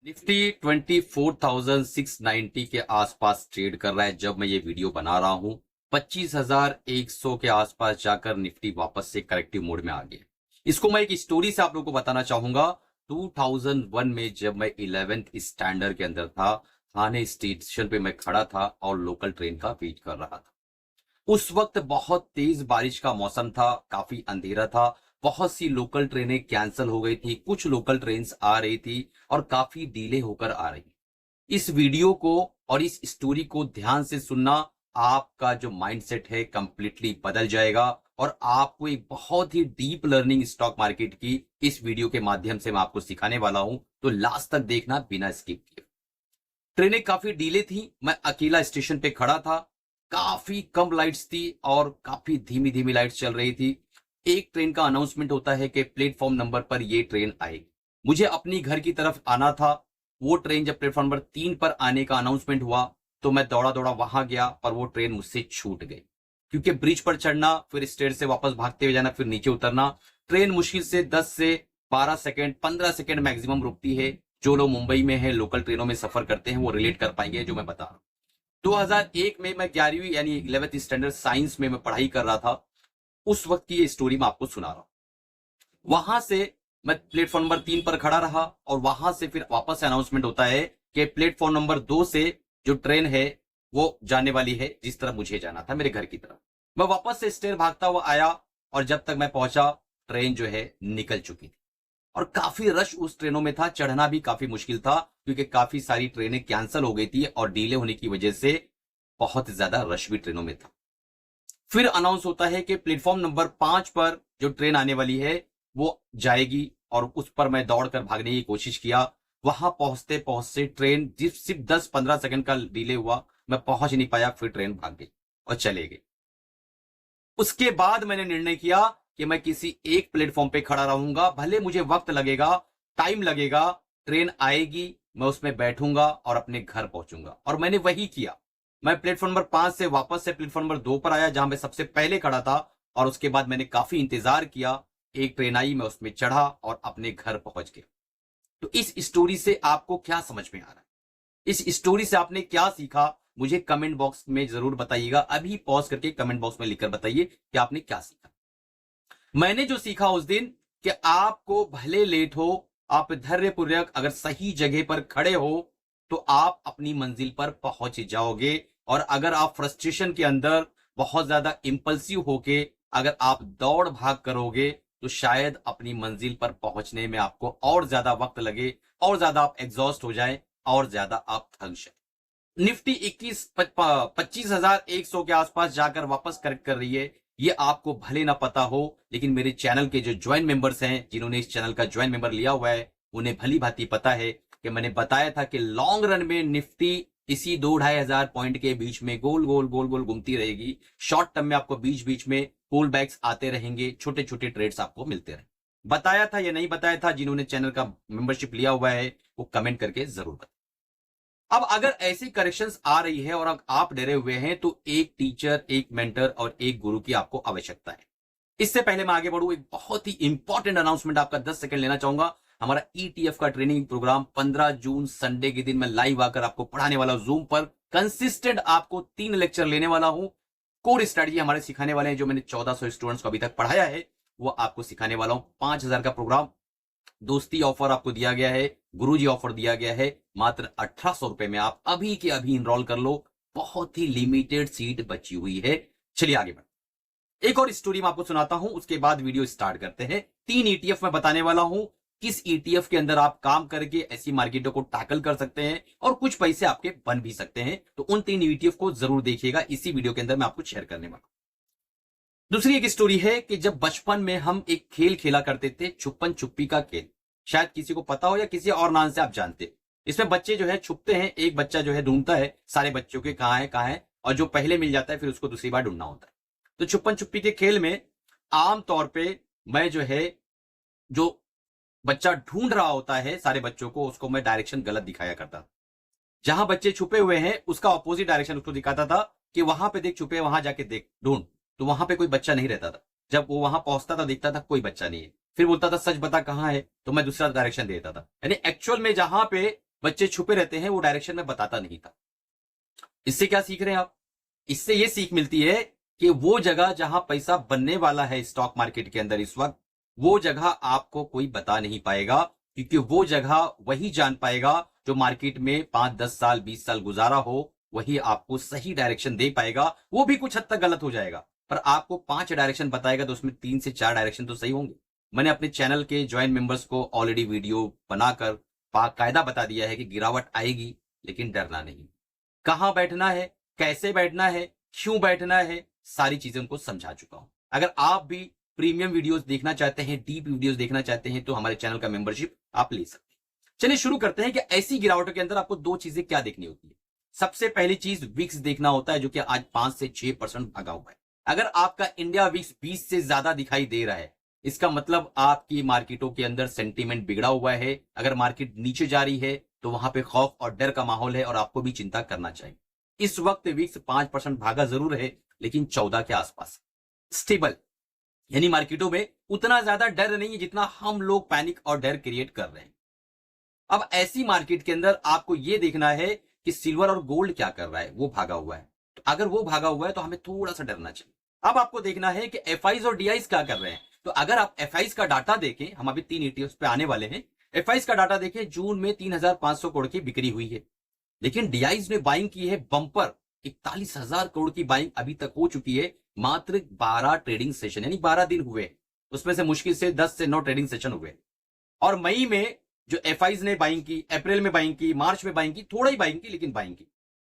Nifty 24,690 के आसपास trade कर रहा है जब मैं ये वीडियो बना रहा हूं। 25,100 के आसपास जाकर निफ्टी वापस से करेक्टिव मोड में आ गया। इसको मैं एक स्टोरी से आप लोगों को बताना चाहूंगा। 2001 में जब मैं 11th स्टैंडर्ड के अंदर था, थाने स्टेशन पे मैं खड़ा था और लोकल ट्रेन का वेट कर रहा था। उस वक्त बहुत तेज बारिश का मौसम था, काफी अंधेरा था, बहुत सी लोकल ट्रेनें कैंसिल हो गई थी, कुछ लोकल ट्रेन्स आ रही थी और काफी डिले होकर आ रही। इस वीडियो को और इस स्टोरी को ध्यान से सुनना, आपका जो माइंडसेट है कंप्लीटली बदल जाएगा और आपको एक बहुत ही डीप लर्निंग स्टॉक मार्केट की इस वीडियो के माध्यम से मैं आपको सिखाने वाला हूं, तो लास्ट तक देखना बिना स्किप किए। ट्रेनें काफी डिले थी, मैं अकेला स्टेशन पे खड़ा था, काफी कम लाइट्स थी और काफी धीमी धीमी लाइट्स चल रही थी। एक ट्रेन का अनाउंसमेंट होता है कि प्लेटफॉर्म नंबर पर ये ट्रेन आएगी। मुझे अपनी घर की तरफ आना था। वो ट्रेन जब प्लेटफॉर्म नंबर 3 पर आने का अनाउंसमेंट हुआ तो मैं दौड़ा दौड़ा वहां गया, पर वो ट्रेन मुझसे छूट गई, क्योंकि ब्रिज पर चढ़ना, फिर स्टेट से वापस भागते हुए जाना, फिर नीचे उतरना। ट्रेन मुश्किल से 10 से 12 सेकंड, 15 सेकंड मैक्सिमम रुकती है। जो लोग मुंबई में है, लोकल ट्रेनों में सफर करते हैं, वो रिलेट कर पाएंगे जो मैं बता रहा हूं। 2001 में मैं 11वीं यानी 11th स्टैंडर्ड साइंस में मैं पढ़ाई कर रहा था। उस वक्त की ये स्टोरी मैं आपको सुना रहा हूं। वहां से मैं प्लेटफॉर्म नंबर 3 पर खड़ा रहा और वहां से फिर वापस से अनाउंसमेंट होता है कि प्लेटफॉर्म नंबर 2 से जो ट्रेन है वो जाने वाली है जिस तरफ मुझे जाना था, मेरे घर की तरफ। मैं वापस से स्टेयर भागता हुआ आया और जब तक मैं पहुंचा, ट्रेन जो है निकल चुकी थी और काफी रश उस ट्रेनों में था। चढ़ना भी काफी मुश्किल था क्योंकि काफी सारी ट्रेनें कैंसिल हो गई थी और डिले होने की वजह से बहुत ज्यादा रश भी ट्रेनों में था। फिर अनाउंस होता है कि प्लेटफॉर्म नंबर 5 पर जो ट्रेन आने वाली है वो जाएगी और उस पर मैं दौड़कर भागने की कोशिश किया। वहां पहुंचते पहुंचते ट्रेन सिर्फ 10-15 सेकंड का डिले हुआ, मैं पहुंच नहीं पाया, फिर ट्रेन भाग गई और चले गई। उसके बाद मैंने निर्णय किया कि मैं किसी एक प्लेटफॉर्म पे खड़ा रहूंगा, भले मुझे वक्त लगेगा, टाइम लगेगा, ट्रेन आएगी, मैं उसमें बैठूंगा और अपने घर पहुंचूंगा। और मैंने वही किया। मैं प्लेटफॉर्म नंबर 5 से वापस से प्लेटफॉर्म नंबर 2 पर आया, जहां मैं सबसे पहले खड़ा था, और उसके बाद मैंने काफी इंतजार किया। एक ट्रेन आई, मैं उसमें चढ़ा और अपने घर पहुंच गया। तो इस स्टोरी से आपको क्या समझ में आ रहा है? इस स्टोरी से आपने क्या सीखा? मुझे कमेंट बॉक्स में जरूर बताइएगा। अभी पॉज करके कमेंट बॉक्स में लिखकर बताइए कि आपने क्या सीखा। मैंने जो सीखा उस दिन, कि आपको भले लेट हो, आप धैर्यपूर्वक अगर सही जगह पर खड़े हो तो आप अपनी मंजिल पर पहुंच जाओगे। और अगर आप फ्रस्ट्रेशन के अंदर बहुत ज्यादा इंपल्सिव होके अगर आप दौड़ भाग करोगे तो शायद अपनी मंजिल पर पहुंचने में आपको और ज्यादा वक्त लगे, और ज्यादा आप एग्जॉस्ट हो जाए, और ज्यादा आप थक जाए। निफ्टी 25,100 के आसपास जाकर वापस करेक्ट कर रही है। ये आपको भले ना पता हो, लेकिन मेरे चैनल के जो ज्वाइन मेंबर्स हैं, जिन्होंने इस चैनल का ज्वाइन मेंबर लिया हुआ है, उन्हें भली भांति पता है कि मैंने बताया था कि लॉन्ग रन में निफ्टी इसी 2-2,500 पॉइंट के बीच में गोल गोल गोल गोल घूमती रहेगी। शॉर्ट टर्म में आपको बीच बीच में पुल बैक्स आते रहेंगे, छोटे छोटे ट्रेड्स आपको मिलते रहेंगे। बताया था या नहीं बताया था? जिन्होंने चैनल का मेंबरशिप लिया हुआ है वो कमेंट करके जरूर बताएं। अब अगर ऐसी करेक्शंस आ रही है और आप डरे हुए हैं, तो एक टीचर, एक मेंटर और एक गुरु की आपको आवश्यकता है। इससे पहले मैं आगे बढ़ूं, एक बहुत ही इंपॉर्टेंट अनाउंसमेंट आपका 10 सेकंड लेना चाहूंगा। हमारा ईटीएफ का ट्रेनिंग प्रोग्राम 15 जून संडे के दिन मैं लाइव आकर आपको पढ़ाने वाला हूं। जूम पर कंसिस्टेंट आपको 3 लेक्चर लेने वाला हूं। कोर स्ट्रेटजी हमारे सिखाने वाले हैं, जो मैंने 1400 स्टूडेंट्स को अभी तक पढ़ाया है वो आपको सिखाने वाला हूं। 5,000 का प्रोग्राम, दोस्ती ऑफर आपको दिया गया है, गुरुजी ऑफर दिया गया है। मात्र 1800 रुपए में आप अभी के अभी इनरोल कर लो। बहुत ही लिमिटेड सीट बची हुई है। चलिए आगे बढ़ते। एक और स्टोरी मैं आपको सुनाता हूं, उसके बाद वीडियो स्टार्ट करते हैं। 3 ईटीएफ मैं बताने वाला हूं, किस ईटीएफ के अंदर आप काम करके ऐसी मार्केटों को टैकल कर सकते हैं और कुछ पैसे आपके बन भी सकते हैं। तो उन 3 ईटीएफ को जरूर देखिएगा, इसी वीडियो के अंदर मैं आपको शेयर करने वाला हूं। दूसरी एक स्टोरी है कि जब बचपन में हम एक खेल खेला करते थे, छुपन छुपी का खेल। शायद किसी को पता हो या किसी और नाम से आप जानते हो। इसमें बच्चे जो है छुपते हैं, एक बच्चा जो है ढूंढता है सारे बच्चों के कहां है, और जो पहले मिल जाता है फिर उसको दूसरी बार ढूंढना होता है। तो छुपन छुपी के खेल में आमतौर पे मैं जो है, जो बच्चा ढूंढ रहा होता है सारे बच्चों को, उसको मैं डायरेक्शन गलत दिखाया करता। जहां बच्चे छुपे हुए हैं उसका ऑपोजिट डायरेक्शन उसको दिखाता था कि वहां पे देख, छुपे, वहां जाके देख, ढूंढ। तो वहां पे कोई बच्चा नहीं रहता था। जब वो वहां पहुंचता था, देखता था कोई बच्चा नहीं है, फिर बोलता था सच बता कहां है, तो मैं दूसरा डायरेक्शन देता था। यानी एक्चुअल में जहां पे बच्चे छुपे रहते हैं, वो डायरेक्शन में बताता नहीं था। इससे क्या सीख रहे हैं आप? इससे ये सीख मिलती है कि वो जगह जहां पैसा बनने वाला है स्टॉक मार्केट के अंदर इस वक्त, वो जगह आपको कोई बता नहीं पाएगा, क्योंकि वो जगह वही जान पाएगा जो मार्केट में 5-10 साल 20 साल गुजारा हो, वही आपको सही डायरेक्शन दे पाएगा। वो भी कुछ हद तक गलत हो जाएगा, पर आपको 5 डायरेक्शन बताएगा तो उसमें 3 से 4 डायरेक्शन तो सही होंगे। मैंने अपने चैनल के ज्वाइन मेंबर्स को ऑलरेडी वीडियो बनाकर बाकायदा बता दिया है कि गिरावट आएगी, लेकिन डरना नहीं। कहां बैठना है, कैसे बैठना है, क्यों बैठना है, सारी चीजें उनको समझा चुका हूं। अगर आप भी प्रीमियम वीडियोस देखना चाहते हैं, डीप वीडियोस देखना चाहते हैं, तो हमारे चैनल का मेंबरशिप आप ले सकते हैं। चलिए शुरू करते हैं कि ऐसी गिरावटों के अंदर आपको 2 चीजें क्या देखनी होती है। सबसे पहली चीज विक्स देखना होता है, जो कि आज 5 से 6% भागा हुआ है। अगर आपका इंडिया विक्स 20 से ज्यादा दिखाई दे रहा है, इसका मतलब आपकी मार्केटों के अंदर सेंटीमेंट बिगड़ा हुआ है। अगर मार्केट नीचे जा रही है तो वहां पे खौफ और डर का माहौल है और आपको भी चिंता करना चाहिए। इस वक्त विक्स 5% भागा जरूर है, लेकिन 14 के आसपास स्टेबल, यानी मार्केटों में उतना ज्यादा डर नहीं है जितना हम लोग पैनिक और डर क्रिएट कर रहे हैं। अब ऐसी मार्केट के अंदर आपको यह देखना है कि सिल्वर और गोल्ड क्या कर रहा है। वो भागा हुआ है, तो अगर वो भागा हुआ है तो हमें थोड़ा सा डरना चाहिए। अब आपको देखना है कि एफआईज और डीआईज क्या कर रहे हैं। तो अगर आप एफआईज का डाटा देखें, हम अभी 3 ईटीएफ पे आने वाले हैं। एफआईज का डाटा देखें, जून में 3,500 करोड़ की बिक्री हुई है, लेकिन डीआईज ने बाइंग की है बंपर 41,000 करोड़ की बाइंग अभी तक हो चुकी है। मात्र 12 ट्रेडिंग सेशन, यानी 12 दिन हुए, उसमें से मुश्किल से 10 से 9 ट्रेडिंग सेशन हुए। और मई में जो एफआईज ने बाइंग की, अप्रैल में बाइंग की, मार्च में बाइंग की, थोड़ा ही बाइंग की लेकिन बाइंग की।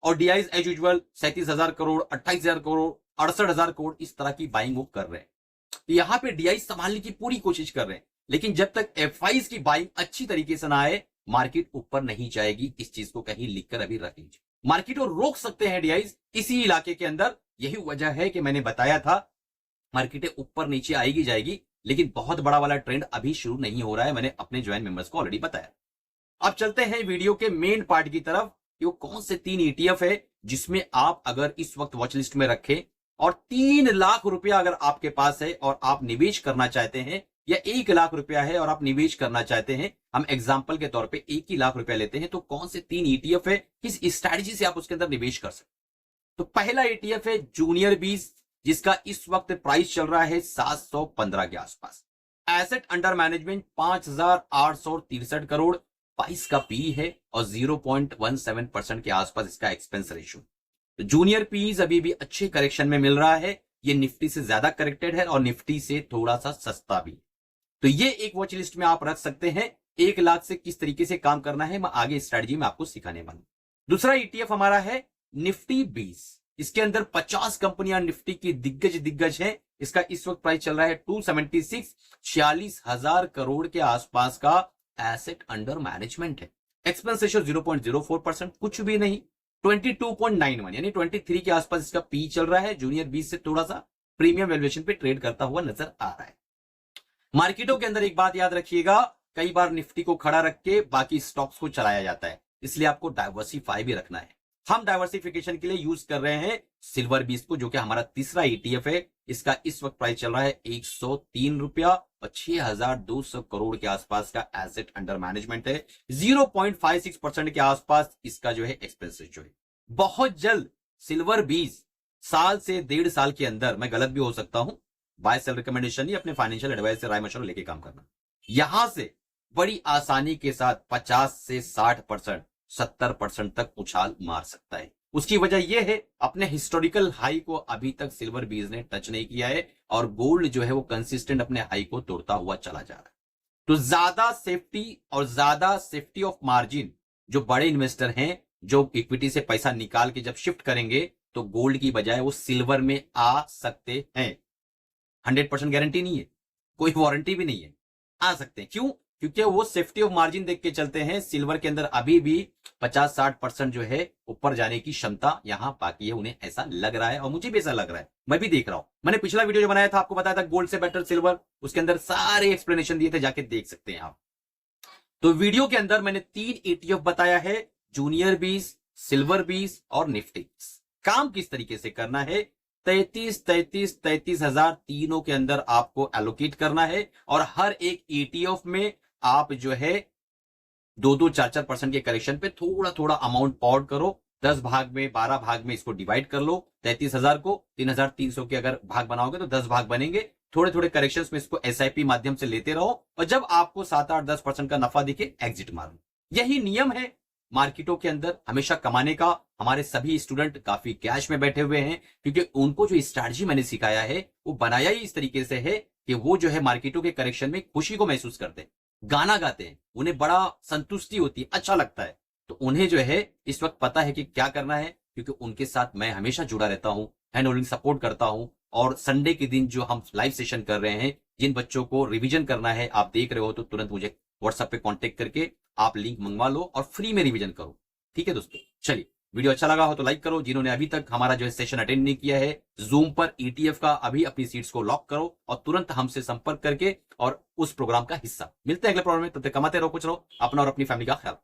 और DIIs as usual 37,000 crore, 28,000 crore, 68,000 crore, इस तरह की बाइंग वो कर रहे हैं। तो यहां पे डीआईज संभालने की पूरी कोशिश कर रहे हैं, लेकिन जब तक एफआईज की बाइंग अच्छी तरीके से ना आए, मार्केट ऊपर नहीं जाएगी। इस चीज को कहीं लिखकर अभी रख लीजिए। मार्केट को रोक सकते हैं डीआईज इसी इलाके के अंदर। यही वजह है कि मैंने बताया था मार्केटें ऊपर नीचे आएगी जाएगी, लेकिन बहुत बड़ा वाला ट्रेंड अभी शुरू नहीं हो रहा है। मैंने अपने ज्वाइन मेंबर्स को ऑलरेडी बताया। अब चलते हैं वीडियो के मेन पार्ट की तरफ कि वो कौन से 3 ईटीएफ है जिसमें आप अगर इस वक्त वॉच लिस्ट में रखें और 3 लाख रुपया अगर आपके पास है और आप निवेश करना चाहते हैं, या 1 लाख रुपया है और आप निवेश करना चाहते हैं, हम एग्जांपल के तौर पे 1 ही लाख रुपया लेते हैं, तो कौन से 3 ईटीएफ है, किस स्ट्रैटेजी से आप उसके अंदर निवेश कर सकते हैं। तो पहला ईटीएफ है जूनियर 20, जिसका इस वक्त प्राइस चल रहा है 715 के आसपास। एसेट अंडर मैनेजमेंट 5,863 करोड़, 22 का पी है और 0.17% के आसपास इसका एक्सपेंस रेशियो। तो जूनियर पीज अभी भी अच्छे करेक्शन में मिल रहा है। ये निफ्टी से ज्यादा करेक्टेड है और निफ्टी से थोड़ा सा सस्ता भी। तो ये एक वॉच लिस्ट में आप रख सकते हैं। 1 लाख से किस तरीके से काम करना है मैं आगे स्ट्रेटजी में आपको सिखाने वाला हूं। दूसरा ईटीएफ हमारा है निफ्टी 20। इसके अंदर 50 कंपनियां निफ्टी की दिग्गज हैं। इसका इस वक्त प्राइस चल रहा है 276, 46,000 करोड़ के आसपास का एसेट अंडर मैनेजमेंट है। एक्सपेंस रेशियो 0.04%, कुछ भी नहीं। 22.91 यानी 23 के आसपास इसका पी चल रहा है। जूनियर 20 से थोड़ा सा प्रीमियम वैल्यूएशन पे ट्रेड करता हुआ नजर आ रहा है। मार्केटों के अंदर एक बात याद रखिएगा, कई बार निफ्टी को खड़ा रख के बाकी स्टॉक्स को चलाया जाता है, इसलिए आपको डाइवर्सिफाई भी रखना है। हम डाइवर्सिफिकेशन के लिए यूज कर रहे हैं सिल्वर 20 को, जो कि हमारा तीसरा ईटीएफ है। इसका इस वक्त प्राइस चल रहा है 103 रुपया और 6,200 करोड़ के आसपास का एसेट अंडर मैनेजमेंट है। 0.56% के आसपास इसका जो है एक्सपेंस रेशियो है। बहुत जल्द सिल्वर 20 साल से 1.5 साल के अंदर, मैं गलत भी हो सकता हूं, बाय सेल रिकमेंडेशन ही अपने फाइनेंशियल एडवाइस से राय मशवरा लेके काम करना, यहां से बड़ी आसानी के साथ 50 से 60%, 70% तक उछाल मार सकता है। उसकी वजह यह है अपने हिस्टोरिकल हाई को अभी तक सिल्वर 20 ने टच नहीं किया है और गोल्ड जो है वो कंसिस्टेंट अपने हाई को तोड़ता हुआ चला जा रहा है। तो ज्यादा सेफ्टी ऑफ मार्जिन जो बड़े इन्वेस्टर हैं, जो इक्विटी से पैसा निकाल के जब शिफ्ट करेंगे तो गोल्ड की बजाय वो सिल्वर में आ सकते हैं। 100% गारंटी नहीं है, कोई वारंटी भी नहीं है, आ सकते हैं। क्यों? क्योंकि वो सेफ्टी ऑफ मार्जिन देख के चलते हैं। सिल्वर के अंदर अभी भी 50-60% जो है ऊपर जाने की क्षमता यहां बाकी है, उन्हें ऐसा लग रहा है और मुझे भी ऐसा लग रहा है, मैं भी देख रहा हूं। मैंने पिछला वीडियो जो बनाया था आपको बताया था गोल्ड से बेटर सिल्वर, उसके अंदर सारे एक्सप्लेनेशन दिए थे, जाके देख सकते हैं आप। तो वीडियो के अंदर मैंने 3 ईटीएफ बताया है, जूनियर 20, सिल्वर 20 और निफ्टी। काम किस तरीके से करना है, 33,000 तीनों के अंदर आपको एलोकेट करना है और हर एक ईटीएफ में आप जो है 2-2 4-4% के करेक्शन पे थोड़ा थोड़ा अमाउंट पॉड करो, 10 भाग में 12 भाग में इसको डिवाइड कर लो। 33,000 को 3,300 के अगर भाग बनाओगे तो 10 भाग बनेंगे। थोड़े थोड़े करेक्शन में इसको एसआईपी माध्यम से लेते रहो और जब आपको 7-8-10% का नफा दिखे एग्जिट मारो। यही नियम है मार्केटों के अंदर हमेशा कमाने का। हमारे सभी स्टूडेंट काफी कैश में बैठे हुए हैं क्योंकि उनको जो स्ट्रैटेजी मैंने सिखाया है वो बनाया ही इस तरीके से है कि वो जो है मार्केटों के करेक्शन में खुशी को महसूस करते हैं, गाना गाते हैं, उन्हें बड़ा संतुष्टि होती है, अच्छा लगता है। तो उन्हें जो है इस वक्त पता है कि क्या करना है क्योंकि उनके साथ मैं हमेशा जुड़ा रहता हूं, हैंड होल्डिंग सपोर्ट करता हूं। और संडे के दिन जो हम लाइव सेशन कर रहे हैं, जिन बच्चों को रिवीजन करना है आप देख रहे हो तो तुरंत मुझे व्हाट्सएप पे कांटेक्ट करके आप लिंक मंगवा लो और फ्री में रिवीजन करो। ठीक है दोस्तों, चलिए वीडियो अच्छा लगा हो तो लाइक करो। जिन्होंने अभी तक हमारा जो है सेशन अटेंड नहीं किया है जूम पर ईटीएफ का, अभी अपनी सीट्स को लॉक करो और तुरंत हमसे संपर्क करके और उस प्रोग्राम का हिस्सा। मिलते हैं अगले प्रोग्राम में, तब तक कमाते रहो, कुछ रहो, अपना और अपनी फैमिली का ख्याल।